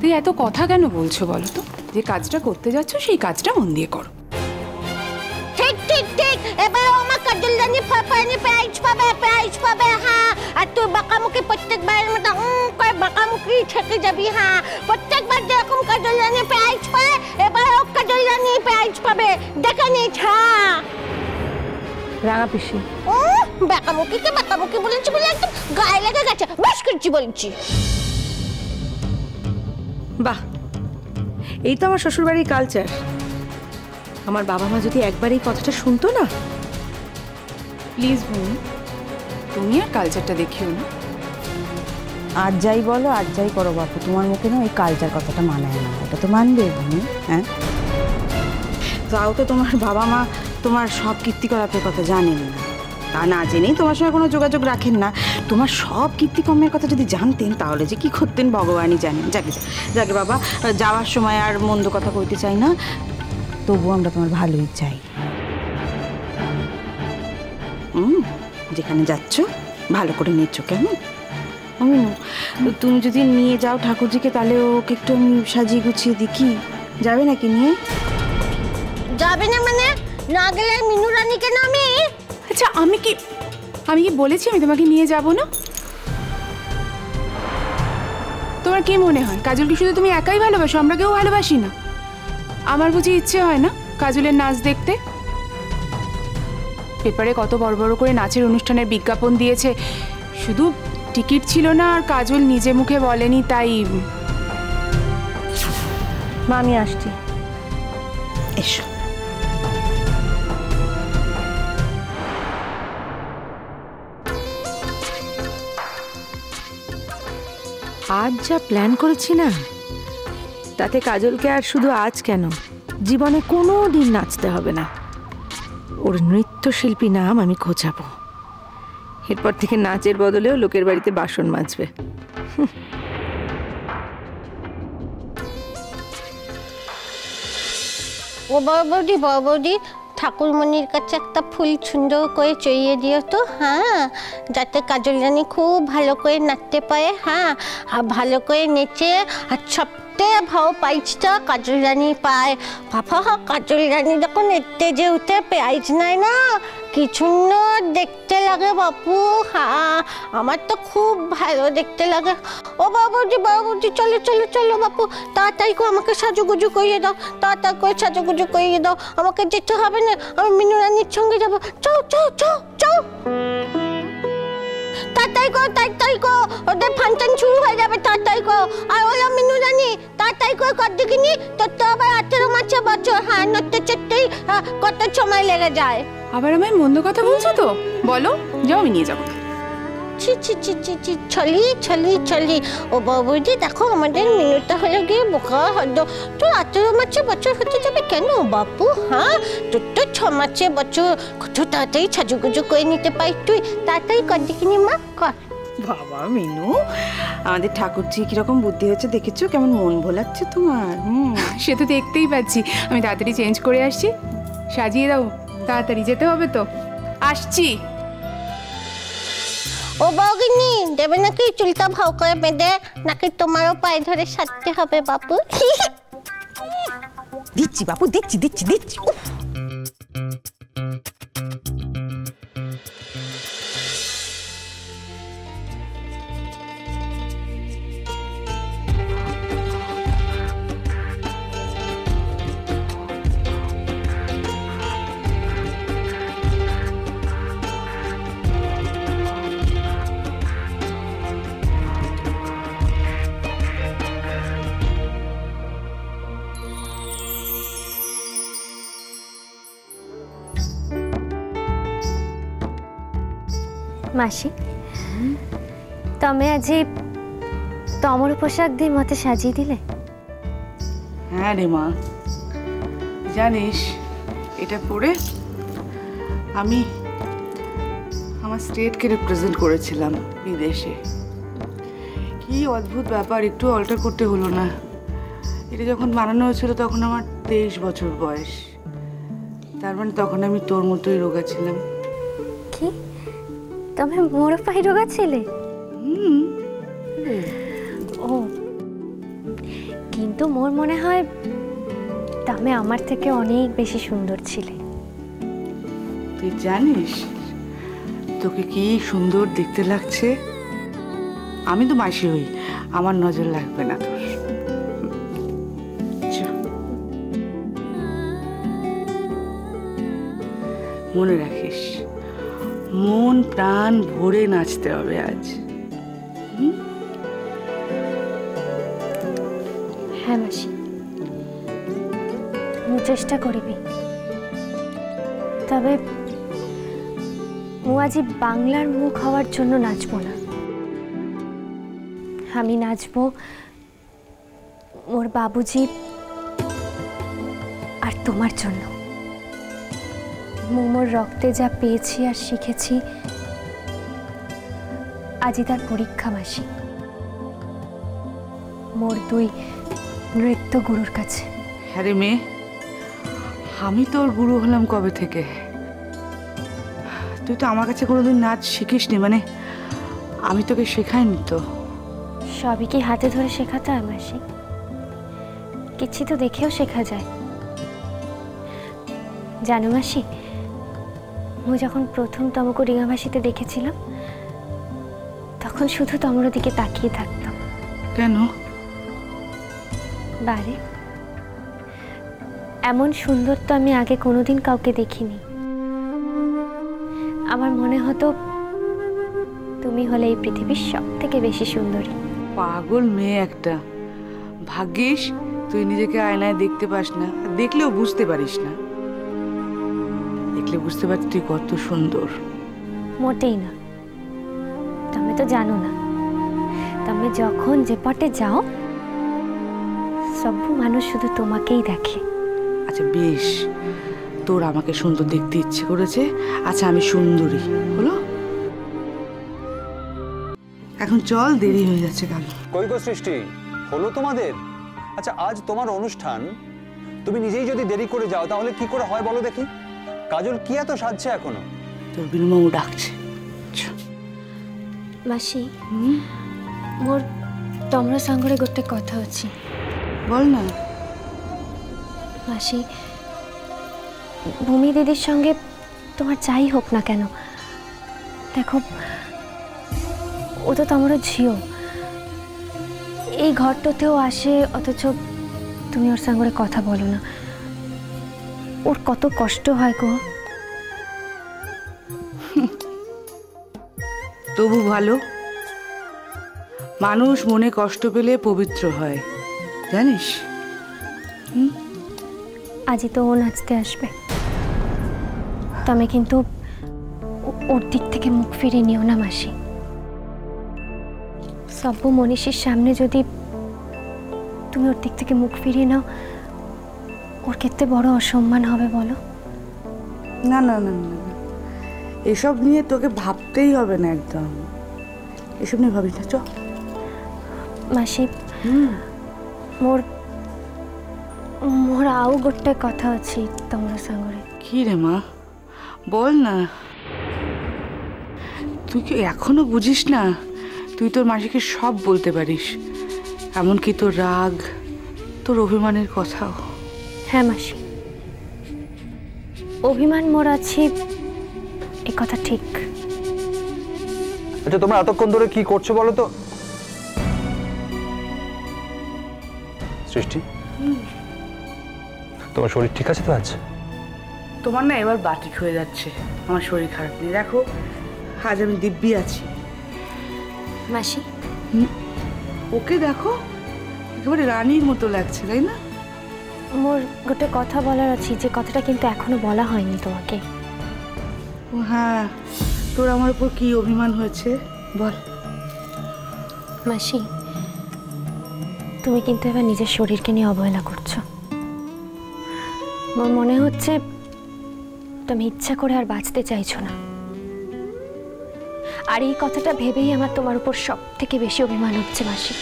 তুই এত কথা কেন বলছো বলো তো? যে কাজটা করতে যাচ্ছ সেই কাজটা মন দিয়ে করো। ঠিক ঠিক ঠিক, এবার আমার কাজলদানি ফাফানি প্রাইজ পাবে হ্যাঁ। আর তুই বাঁকামুখি প্রত্যেকবার মতো করে বাঁকামুখি থেকে যাবি হ্যাঁ। প্রত্যেকবার যেরকম কাজলদানি প্রাইজ পায় এবার ও কাজলদানি প্রাইজ পাবে, দেখে নিস হ্যাঁ। রাঙা পিসি ও বাঁকামুখিকে বাঁকামুখি বলেছি বলে একদম গায়ে লেগে গেছে, বেশ করছি বলছি। বাহ, এই তো আমার শ্বশুরবাড়ির কালচার। আমার বাবা মা যদি একবার এই কথাটা শুনতো না। প্লিজ বোন, তুমি আর কালচারটা দেখিও না। আজ যাই বলো আর যাই করো বাপু, তোমার মুখে না ওই কালচার কথাটা মানায় না। এটা তো মানবে তুমি, হ্যাঁ? তাও তো তোমার বাবা মা তোমার সব কীর্তিকলাপের কথা জানেন না, তা না জেনেই তোমার সঙ্গে কোনো যোগাযোগ রাখেন না। তোমার সব কীর্তিকর্মের কথা যদি জানতেন তাহলে যে কি করতেন ভগবানই জানেন। যাকে যাকে বাবা, যাওয়ার সময় আর মন্দ কথা কইতে চাই না, তবু আমরা তোমার ভালোই চাই। যেখানে যাচ্ছ ভালো করে নিচ্ছ কেমন? তুমি যদি নিয়ে যাও ঠাকুরজিকে তাহলে ওকে একটু আমি সাজিয়ে গুছিয়ে দিই, কি যাবে নাকি নিয়ে? যাবে না মানে? না গেলে মিনু রানীকে না আমি। আচ্ছা আমি কি বলেছি আমি তোমাকে নিয়ে যাব না? তোমার কি মনে হয় কাজলকে শুধু তুমি একাই ভালোবাসো, আমরা কেউ ভালোবাসি না? আমার বুঝি ইচ্ছে হয় না কাজলের নাচ দেখতে? পেপারে কত বড় বড় করে নাচের অনুষ্ঠানের বিজ্ঞাপন দিয়েছে, শুধু টিকিট ছিল না আর কাজল নিজে মুখে বলেনি, তাই। মা আমি আসছি। এসো। আজ যা প্ল্যান করেছি না, তাতে কাজলকে আর শুধু আজ কেন, জীবনে কোনো দিন নাচতে হবে না। ওর নৃত্যশিল্পী নাম আমি খোঁজাবো। এরপর থেকে নাচের বদলেও লোকের বাড়িতে বাসন মাজবে। ও বৌদি ঠাকুরমণির কাছে একটা ফুল সুন্দর করে চড়িয়ে দিও তো হ্যাঁ, যাতে কাজল রানী খুব ভালো করে নাচতে পারে হ্যাঁ। আর ভালো করে নেচে আর সবথেকে ভালো প্রাইজটা কাজল রানী পায়। বাবা কাজল রানী যখন স্টেজে উঠে প্রাইজ নেয় না, কি সুন্দর দেখতে লাগে বাপু হ্যাঁ। আমার তো খুব ভালো দেখতে লাগে। ও বাবুজি চলো চলো চলো বাপু, তাড়াতাড়ি করে আমাকে সাজুগুজু করিয়ে দাও, তাড়াতাড়ি করে সাজুগুজু করিয়ে দাও। আমাকে যেতে হবে না, আমি মিনু রানীর সঙ্গে যাবো। চৌ চৌ চৌ চৌ, তাড়াতাড়ি কর, ওদের ফাংশন শুরু হয়ে যাবে, তাড়াতাড়ি কর। আর ওলা মিনু রানী তাড়াতাড়ি করে কর দেখিনি, তোর তো আবার 18 মাসে বছর হ্যাঁ, নড়তে চড়তেই কত সময় লেগে যায়। আবার আমায় মন্দ কথা বলছো তো? বলো, যাও আমি নিয়ে যাবো। চলি। ও বাবুজি দেখো আমাদের মিনুটা হলে গিয়ে বোকা হলো। তোর 18 মাসে বছর হতে যাবে কেন বাপু হ্যাঁ? তোর তো 6 মাসে বছর, কত তাড়াতাড়ি সাজুগুজু করে নিতে পারিস তুই। তাড়াতাড়ি কর দেখিনি মা, কর। বাবা মিনু, আমাদের ঠাকুরজি কিরকম বুদ্ধি হয়েছে দেখেছো? কেমন মন ভোলাচ্ছে তোমার। সে তো দেখতেই পাচ্ছি। আমি তাড়াতাড়ি চেঞ্জ করে আসছি, সাজিয়ে দাও, তাড়াতাড়ি যেতে হবে তো। আসছি। ও বৌগিনি দেবে নাকি চুলটা ভাও করে বেঁধে, নাকি তোমারও পায়ে ধরে সাজতে হবে বাপু? দিচ্ছি বাপু, দিচ্ছি। মাসি, তুমি আজি তমর পোশাক দিয়ে মতে সাজিয়ে দিলে। হ্যাঁ রে মা, জানিস এটা পরে আমি আমার স্টেটকে রিপ্রেজেন্ট করেছিলাম বিদেশে। কি অদ্ভুত ব্যাপার, একটু অল্টার করতে হলো না। এটা যখন বানানো হয়েছিল তখন আমার 23 বছর বয়স। তার মানে তখন আমি তোর মতোই রোগা ছিলাম। কি তুমি মোর পাই রোগা ছিলে? ও কিন্তু মোর মনে হয় তুমি আমার থেকে অনেক বেশি সুন্দর ছিলে। তুই জানিস তোকে কি সুন্দর দেখতে লাগছে। আমি তো মাসি হই, আমার নজর লাগবে না তোর। মনে রাখিস, মন প্রাণ ভরে নাচতে হবে আজ। হ্যাঁ মাসি, আমি চেষ্টা করিবি। তবে মু আজি বাংলার মুখ হওয়ার জন্য নাচবো না। আমি নাচবো মোর বাবুজি আর তোমার জন্য। মোর রক্তে যা পেয়েছি আর শিখেছি, আজই তার পরীক্ষা মাসি, মোর দুই নৃত্য গুরুর কাছে। হ্যাঁ রে মেয়ে, আমি তোর গুরু হলাম কবে থেকে? তুই তো আমার কাছে কোনোদিন নাচ শিখিসনি, মানে আমি তোকে শেখাইনি তো। সবই কি হাতে ধরে শেখাতে হয় মাসি? কিছু তো দেখেও শেখা যায়। জানো মাসি, আমি যখন প্রথম তমকে ডিঙাভাসিতে দেখেছিলাম, তখন শুধু তমর দিকে তাকিয়ে থাকতাম। কেন? বারে, এমন সুন্দর তো আমি আগে কোনোদিন কাউকে দেখিনি। আমার মনে হতো তুমি হলে এই পৃথিবীর সব থেকে বেশি সুন্দরী। পাগল মেয়ে একটা। ভাগ্যিস তুই নিজেকে আয়নায় দেখতে পাস না, দেখলেও বুঝতে পারিস না। দেখলে বুঝতে পারছি তুই কত সুন্দর। মোটেই না, তুমি তো জানো না। তুমি যখন যে পটে যাও, সব মানুষ শুধু তোমাকেই দেখে। আচ্ছা বেশ, তোর আমাকে সুন্দর দেখতে ইচ্ছে করেছে। আচ্ছা আমি সুন্দরী হলো, এখন চল, দেরি হয়ে যাচ্ছে। কাল কই গো সৃষ্টি, হলো তোমাদের? আচ্ছা আজ তোমার অনুষ্ঠান, তুমি নিজেই যদি দেরি করে যাও তাহলে কি করে হয় বলো দেখি? কাজল কি এত সাজছে এখনো? তোর বিনুমামু ডাকছে। মাসি, মোর তোমরা সাঙ্গরে গোটে কথা আছে। বল না। মাসি, ভূমি দিদির সঙ্গে তোমার যাই হোক না কেন, দেখো ও তো তোমার ঝিও। এই ঘরটাতেও আসে, অথচ তুমি ওর সঙ্গে কথা বলো না। ওর কত কষ্ট হয় গো। তবু ভালো, মানুষ মনে কষ্ট পেলে পবিত্র হয়, জানিস? আজই তো ও নাচতে আসবে, তুমি কিন্তু ওর দিক থেকে মুখ ফিরিয়ে নিও না মাসি। সব্য মনীষীর সামনে যদি তুমি ওর দিক থেকে মুখ ফিরিয়ে নাও, ওর ক্ষেত্রে বড় অসম্মান হবে বলো। না না না না, এসব নিয়ে তোকে ভাবতেই হবে না একদম। এসব নিয়ে ভাবিস না, চ। মাসি, মোর মোর আউ গোটে কথা আছে তোমার সঙ্গে। কি রে মা, বল না। তুই কি এখনো বুঝিস না? তুই তোর মাসিকে সব বলতে পারিস, এমনকি তোর রাগ, তোর অভিমানের কথাও। হ্যাঁ মাসি, অভিমান মোর আছে, এ কথা ঠিক। আচ্ছা তোমরা এতক্ষণ ধরে কি করছো বলো তো? সৃষ্টি, তোমার শরীর ঠিক আছে তো? আজ তোমার না এবার বাতিক হয়ে যাচ্ছে। আমার শরীর খারাপ নেই, দেখো আজ আমি দিব্যি আছি। মাসি, ওকে দেখো, একেবারে রানীর মতো লাগছে, তাই না? মোর গোটে কথা বলার আছে, যে কথাটা কিন্তু এখনো বলা হয়নি তোমাকে। ও হ্যাঁ, তোর আমার উপর কি অভিমান হয়েছে বল। মাসি, তুমি কিন্তু এবার নিজের শরীরকে নিয়ে অবহেলা করছো। আমার মনে হচ্ছে তুমি ইচ্ছা করে আর বাঁচতে চাইছো না। আর এই কথাটা ভেবেই আমার তোমার উপর সব থেকে বেশি অভিমান হচ্ছে মাসি।